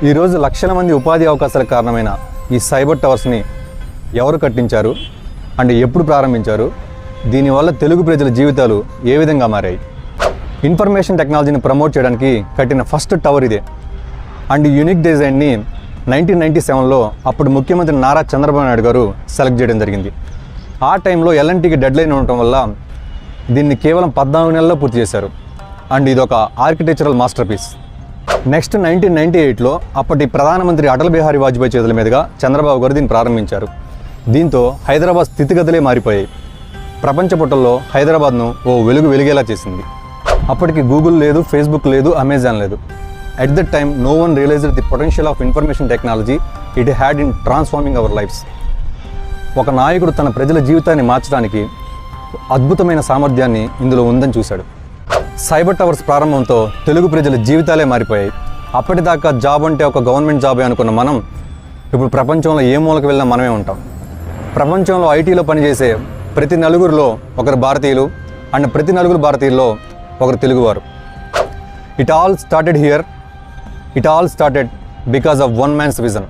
ఈరోజు లక్షల మంది ఉపాధి అవకాశాలకు కారణమైన ఈ సైబర్ టవర్స్ని ఎవరు కట్టించారు అండ్ ఎప్పుడు ప్రారంభించారు, దీనివల్ల తెలుగు ప్రజల జీవితాలు ఏ విధంగా మారాయి? ఇన్ఫర్మేషన్ టెక్నాలజీని ప్రమోట్ చేయడానికి కట్టిన ఫస్ట్ టవర్ ఇదే. అండ్ యూనిక్ డిజైన్ని 1997లో అప్పుడు ముఖ్యమంత్రి నారా చంద్రబాబు నాయుడు గారు సెలెక్ట్ చేయడం జరిగింది. ఆ టైంలో ఎల్ఎన్టీకి డెడ్లైన్ ఉండటం వల్ల దీన్ని కేవలం 14 నెలల్లో పూర్తి చేశారు. అండ్ ఇది ఒక ఆర్కిటెక్చరల్ మాస్టర్ పీస్. నెక్స్ట్ 1998లో అప్పటి ప్రధానమంత్రి అటల్ బిహారీ వాజ్పేయి చేతుల మీదుగా చంద్రబాబు గారు దీన్ని ప్రారంభించారు. దీంతో హైదరాబాద్ స్థితిగతులే మారిపోయాయి. ప్రపంచ పుటల్లో హైదరాబాద్ను ఓ వెలిగేలా చేసింది. అప్పటికి గూగుల్ లేదు, ఫేస్బుక్ లేదు, అమెజాన్ లేదు. At that time no one realized the potential of information technology it had in transforming our lives. ఒక నాయకుడు తన ప్రజల జీవితాన్ని మార్చడానికి అద్భుతమైన సామర్థ్యాన్ని ఇందులో ఉందని చూశాడు. సైబర్ టవర్స్ ప్రారంభంతో తెలుగు ప్రజల జీవితాలే మారిపోయాయి. అప్పటిదాకా జాబ్ అంటే ఒక గవర్నమెంట్ జాబే అనుకున్న మనం ఇప్పుడు ప్రపంచంలో ఏ మూలకు వెళ్ళినా మనమే ఉంటాం. ప్రపంచంలో ఐటీలో పనిచేసే ప్రతి నలుగురిలో ఒకరు భారతీయులు, అండ్ ప్రతి నలుగురు భారతీయుల్లో ఒకరు తెలుగువారు. It all started because of one man's vision.